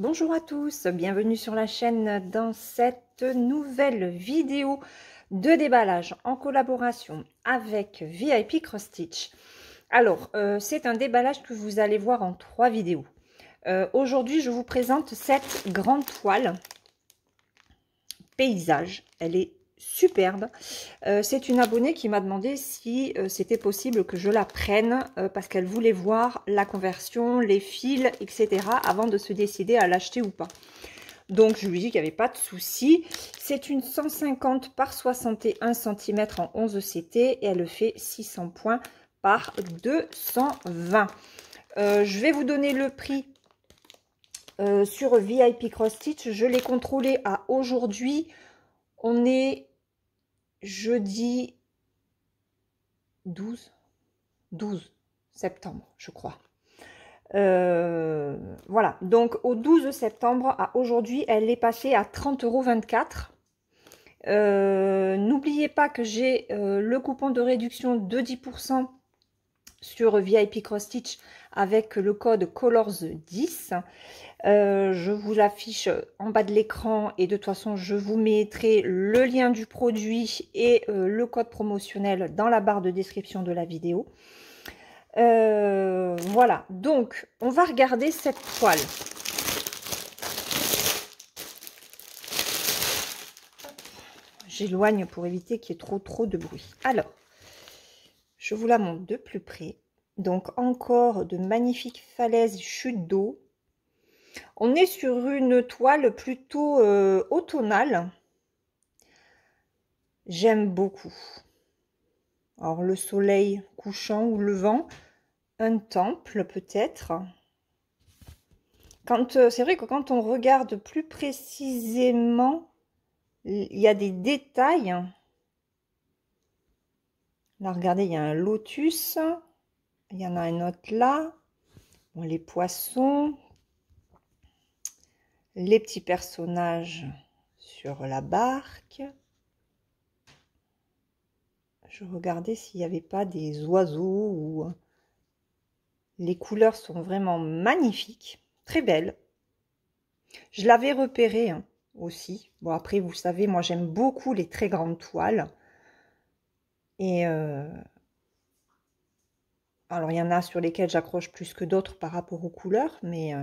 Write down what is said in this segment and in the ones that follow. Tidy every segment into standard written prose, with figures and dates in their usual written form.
Bonjour à tous, bienvenue sur la chaîne dans cette nouvelle vidéo de déballage en collaboration avec VIP Cross Stitch. Alors, c'est un déballage que vous allez voir en 3 vidéos. Aujourd'hui, je vous présente cette grande toile paysage. Elle est superbe. C'est une abonnée qui m'a demandé si c'était possible que je la prenne parce qu'elle voulait voir la conversion, les fils, etc. avant de se décider à l'acheter ou pas. Donc je lui ai dit qu'il n'y avait pas de souci. C'est une 150 par 61 cm en 11 CT et elle fait 600 points par 220. Je vais vous donner le prix sur VIP Cross Stitch. Je l'ai contrôlé à aujourd'hui. On est jeudi 12 septembre, je crois. Voilà, donc au 12 septembre à aujourd'hui, elle est passée à 30,24 €. N'oubliez pas que j'ai le coupon de réduction de 10% sur VIP Cross Stitch avec le code COLORS10. Je vous l'affiche en bas de l'écran et de toute façon je vous mettrai le lien du produit et le code promotionnel dans la barre de description de la vidéo. Voilà, donc on va regarder cette toile. J'éloigne pour éviter qu'il y ait trop de bruit. Alors, je vous la montre de plus près. Donc encore de magnifiques falaises, chutes d'eau. On est sur une toile plutôt automnale. J'aime beaucoup. Alors le soleil couchant ou levant, un temple peut-être. C'est vrai que quand on regarde plus précisément, il y a des détails. Là, regardez, il y a un lotus. Il y en a un autre là. Bon, les poissons. Les petits personnages sur la barque. Je regardais s'il n'y avait pas des oiseaux ou... Les couleurs sont vraiment magnifiques, très belles. Je l'avais repéré hein, aussi. Bon, après, vous savez, moi, j'aime beaucoup les très grandes toiles. Et alors, il y en a sur lesquelles j'accroche plus que d'autres par rapport aux couleurs, mais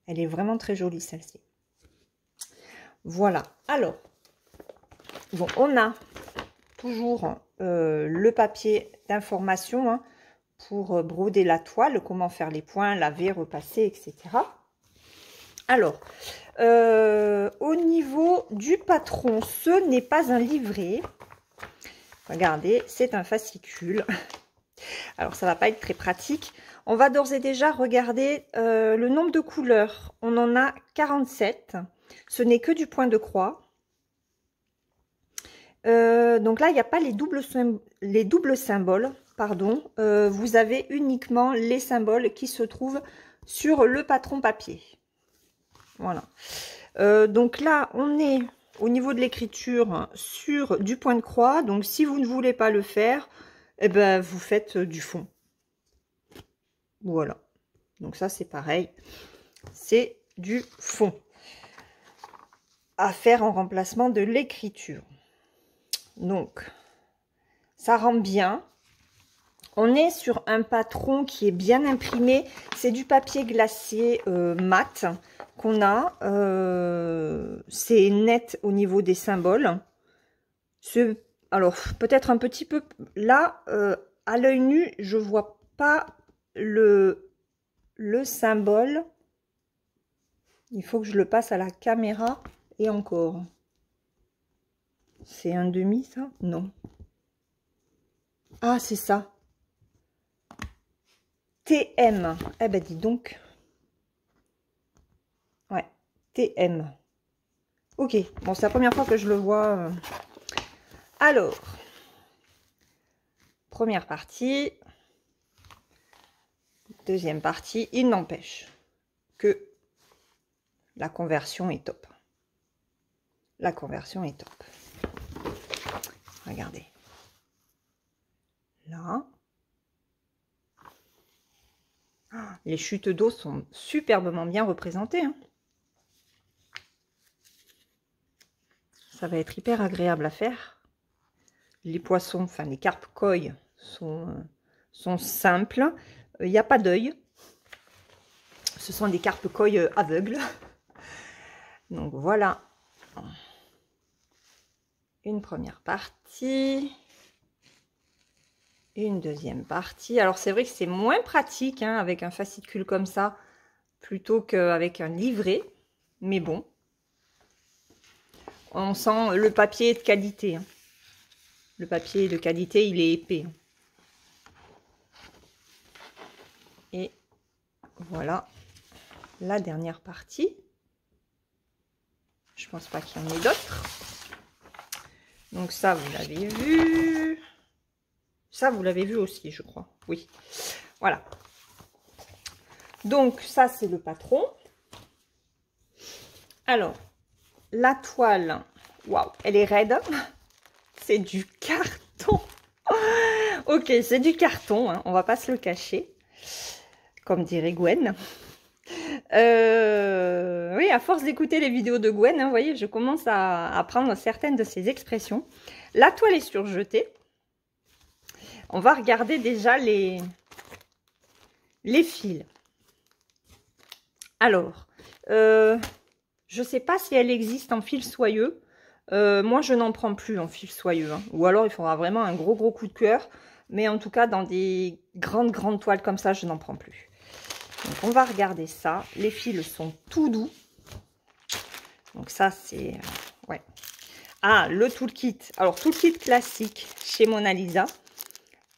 elle est vraiment très jolie, celle-ci. Voilà. Alors, bon, on a toujours le papier d'information hein, pour broder la toile, comment faire les points, laver, repasser, etc. Alors, au niveau du patron, ce n'est pas un livret. Regardez, c'est un fascicule. Alors, ça va pas être très pratique. On va d'ores et déjà regarder le nombre de couleurs. On en a 47. Ce n'est que du point de croix. Donc là, il n'y a pas les doubles symboles. Pardon. Vous avez uniquement les symboles qui se trouvent sur le patron papier. Voilà. Donc là, on est au niveau de l'écriture sur du point de croix. Donc, si vous ne voulez pas le faire, eh ben, vous faites du fond. Voilà. Donc ça, c'est pareil. C'est du fond à faire en remplacement de l'écriture. Donc, ça rend bien. On est sur un patron qui est bien imprimé. C'est du papier glacé mat qu'on a. C'est net au niveau des symboles. Alors, peut-être un petit peu... Là, à l'œil nu, je vois pas le symbole. Il faut que je le passe à la caméra. Et encore. C'est un demi, ça? Non. Ah, c'est ça. TM. Eh ben, dis donc. Ouais, TM. Ok, bon, c'est la première fois que je le vois. Alors, première partie. Deuxième partie. Il n'empêche que la conversion est top. La conversion est top. Regardez. Là. Les chutes d'eau sont superbement bien représentées, hein. Ça va être hyper agréable à faire. Les poissons, enfin les carpes koi sont simples. Il n'y a pas d'œil. Ce sont des carpes koi aveugles. Donc voilà. Une première partie. Une deuxième partie. Alors c'est vrai que c'est moins pratique hein, avec un fascicule comme ça, plutôt qu'avec un livret. Mais bon. On sent le papier de qualité, hein. Le papier de qualité, il est épais. Et voilà la dernière partie. Je pense pas qu'il y en ait d'autres. Donc ça, vous l'avez vu. Ça, vous l'avez vu aussi, je crois. Oui. Voilà. Donc ça, c'est le patron. Alors, la toile, waouh, elle est raide. C'est du carton. Ok, c'est du carton, hein, on va pas se le cacher. Comme dirait Gwen. Oui, à force d'écouter les vidéos de Gwen, hein, vous voyez, je commence à apprendre certaines de ses expressions. La toile est surjetée. On va regarder déjà les fils. Alors, je ne sais pas si elle existe en fil soyeux. Moi, je n'en prends plus en fil soyeux, hein. Ou alors, il faudra vraiment un gros coup de cœur. Mais en tout cas, dans des grandes toiles comme ça, je n'en prends plus. Donc, on va regarder ça. Les fils sont tout doux. Donc, ça, c'est... ouais. Ah, le toolkit. Alors, toolkit classique chez Mona Lisa.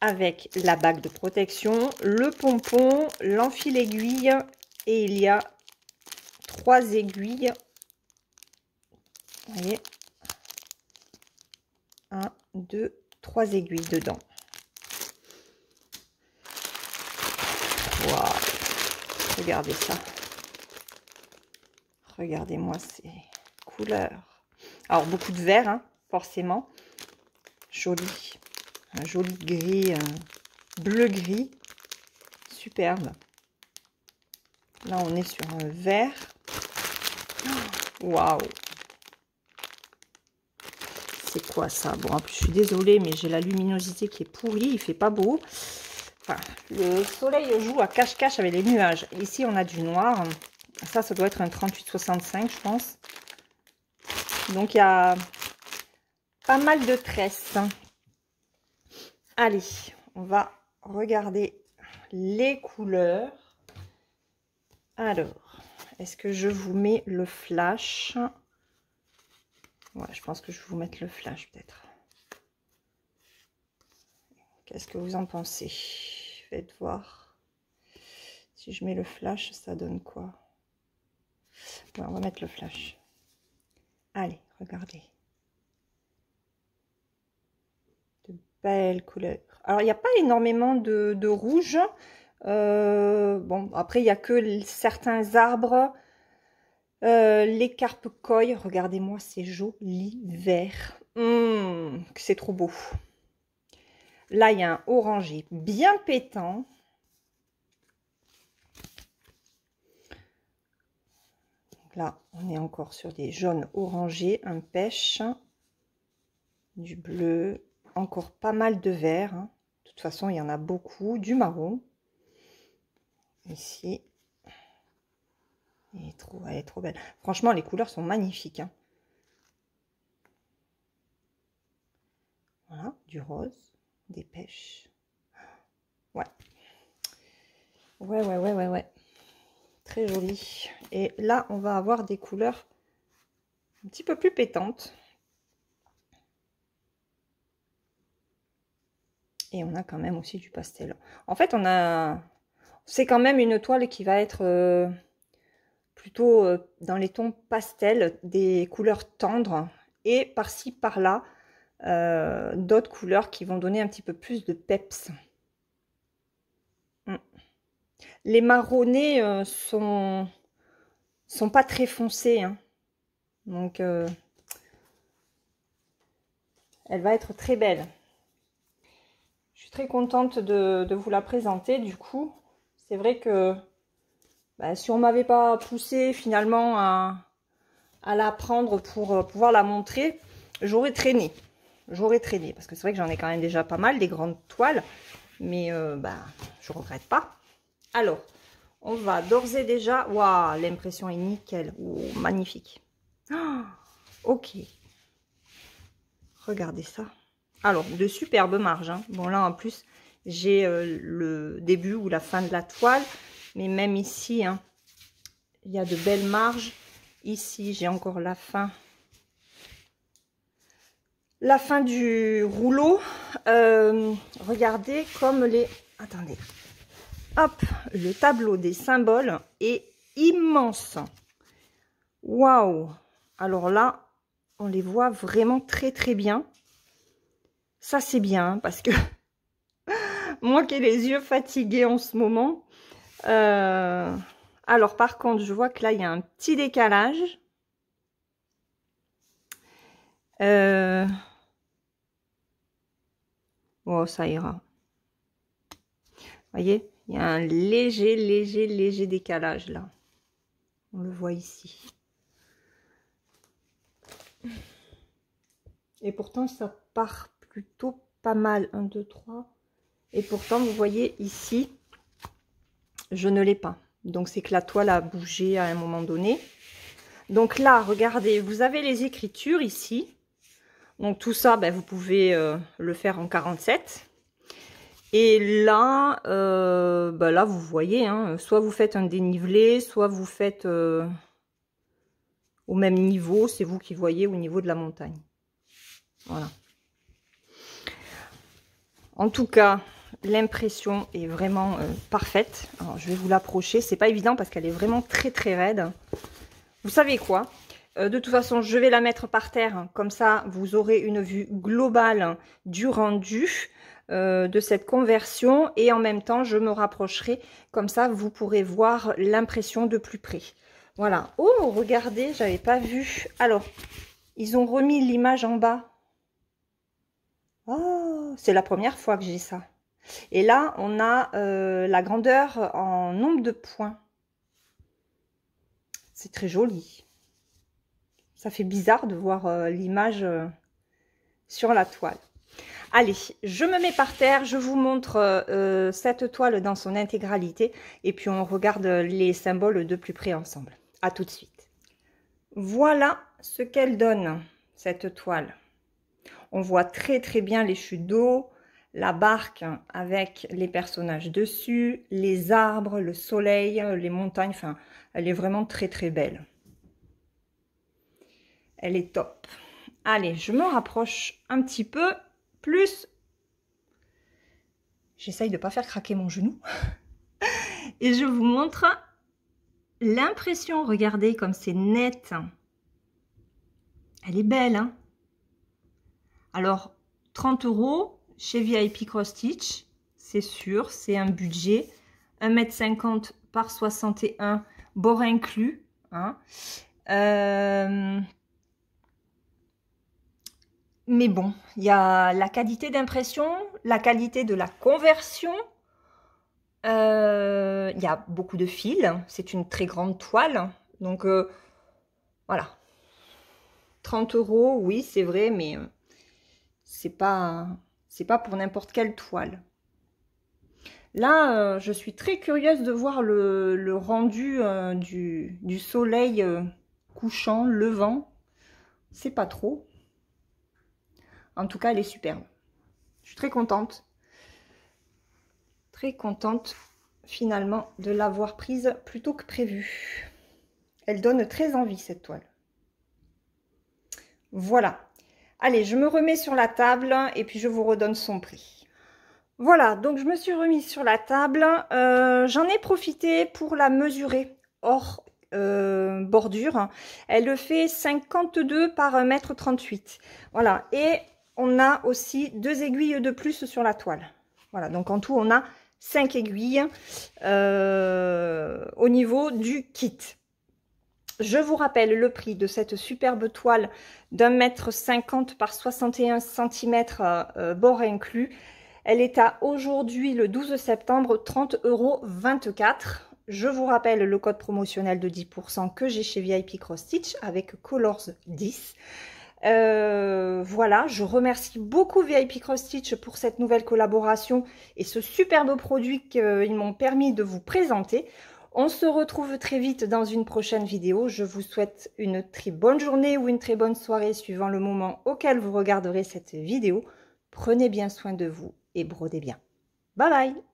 Avec la bague de protection, le pompon, l'enfil aiguille. Et il y a 3 aiguilles. Vous voyez, 1, 2, 3 aiguilles dedans. Waouh! Regardez ça. Regardez-moi ces couleurs. Alors, beaucoup de vert, hein, forcément. Joli. Un joli gris, bleu-gris. Superbe. Là, on est sur un vert. Waouh! C'est quoi ça? Bon, en plus, je suis désolée, mais j'ai la luminosité qui est pourrie. Il fait pas beau. Enfin, le soleil joue à cache-cache avec les nuages. Ici, on a du noir. Ça doit être un 38-65, je pense. Donc, il y a pas mal de tresses. Allez, on va regarder les couleurs. Alors, est-ce que je vous mets le flash? Ouais, je pense que je vais vous mettre le flash, peut-être. Qu'est-ce que vous en pensez? Faites voir. Si je mets le flash, ça donne quoi? Ouais, on va mettre le flash. Allez, regardez. De belles couleurs. Alors, il n'y a pas énormément de rouge. Bon, après, il n'y a que certains arbres. Les carpes koi, regardez-moi, c'est joli vert. C'est trop beau. Là, il y a un orangé bien pétant. Donc là, on est encore sur des jaunes orangés, un pêche, du bleu, encore pas mal de vert, hein. De toute façon, il y en a beaucoup, du marron. Ici. Elle est trop belle. Franchement, les couleurs sont magnifiques, hein. Voilà, du rose, des pêches. Ouais. Ouais. Très joli. Et là, on va avoir des couleurs un petit peu plus pétantes. Et on a quand même aussi du pastel. En fait, c'est quand même une toile qui va être plutôt dans les tons pastels, des couleurs tendres. Et par-ci, par-là, d'autres couleurs qui vont donner un petit peu plus de peps. Les marronnés sont pas très foncés, hein. Donc, elle va être très belle. Je suis très contente de vous la présenter. Du coup, c'est vrai que bah, si on m'avait pas poussé finalement à la prendre pour pouvoir la montrer, j'aurais traîné. J'aurais traîné, parce que c'est vrai que j'en ai quand même déjà pas mal, des grandes toiles. Mais bah, je regrette pas. Alors, on va d'ores et déjà... Waouh, l'impression est nickel. Oh, magnifique. Oh, ok. Regardez ça. Alors, de superbes marges. Hein. Bon, là, en plus, j'ai le début ou la fin de la toile. Mais même ici, hein, il y a de belles marges. Ici, j'ai encore la fin. La fin du rouleau. Regardez comme les... Attendez. Hop, le tableau des symboles est immense. Waouh! Alors là, on les voit vraiment très très bien. Ça c'est bien, hein, parce que moi qui ai les yeux fatigués en ce moment. Alors par contre, je vois que là, il y a un petit décalage. Oh, ça ira. Vous voyez? Il y a un léger décalage là. On le voit ici. Et pourtant, ça part plutôt pas mal. 1, 2, 3. Et pourtant, vous voyez ici, je ne l'ai pas. Donc, c'est que la toile a bougé à un moment donné. Donc là, regardez, vous avez les écritures ici. Donc, tout ça, ben, vous pouvez le faire en 47. Et là, ben là, vous voyez, hein, soit vous faites un dénivelé, soit vous faites au même niveau. C'est vous qui voyez au niveau de la montagne. Voilà. En tout cas, l'impression est vraiment parfaite. Alors, je vais vous l'approcher. C'est pas évident parce qu'elle est vraiment très très raide. Vous savez quoi? De toute façon, je vais la mettre par terre. Comme ça, vous aurez une vue globale du rendu de cette conversion. Et en même temps, je me rapprocherai. Comme ça, vous pourrez voir l'impression de plus près. Voilà. Oh, regardez, j'avais pas vu. Alors, ils ont remis l'image en bas. Oh, c'est la première fois que j'ai ça. Et là, on a la grandeur en nombre de points. C'est très joli. Ça fait bizarre de voir l'image sur la toile. Allez, je me mets par terre. Je vous montre cette toile dans son intégralité. Et puis, on regarde les symboles de plus près ensemble. À tout de suite. Voilà ce qu'elle donne, cette toile. On voit très très bien les chutes d'eau, la barque avec les personnages dessus, les arbres, le soleil, les montagnes. Enfin, elle est vraiment très très belle. Elle est top. Allez, je me rapproche un petit peu plus. J'essaye de ne pas faire craquer mon genou. Et je vous montre l'impression. Regardez comme c'est net. Elle est belle, hein? Alors, 30 € chez VIP Cross Stitch, c'est sûr, c'est un budget. 1,50 m par 61, bord inclus. Hein. Mais bon, il y a la qualité d'impression, la qualité de la conversion. Il y a beaucoup de fils, c'est une très grande toile. Donc, voilà. 30 €, oui, c'est vrai, mais... c'est pas pour n'importe quelle toile. Là, je suis très curieuse de voir le rendu du soleil couchant, levant. C'est pas trop. En tout cas, elle est superbe. Je suis très contente. Très contente, finalement, de l'avoir prise plus tôt que prévu. Elle donne très envie, cette toile. Voilà. Allez, je me remets sur la table et puis je vous redonne son prix. Voilà, donc je me suis remise sur la table. J'en ai profité pour la mesurer hors bordure. Elle fait 52 par 1,38 m. Voilà, et on a aussi 2 aiguilles de plus sur la toile. Voilà, donc en tout, on a 5 aiguilles au niveau du kit. Je vous rappelle le prix de cette superbe toile d'1,50 m par 61 cm bord inclus. Elle est à aujourd'hui, le 12 septembre, 30,24 €. Je vous rappelle le code promotionnel de 10% que j'ai chez VIP Cross Stitch avec Colors 10. Voilà, je remercie beaucoup VIP Cross Stitch pour cette nouvelle collaboration et ce superbe produit qu'ils m'ont permis de vous présenter. On se retrouve très vite dans une prochaine vidéo. Je vous souhaite une très bonne journée ou une très bonne soirée suivant le moment auquel vous regarderez cette vidéo. Prenez bien soin de vous et brodez bien. Bye bye!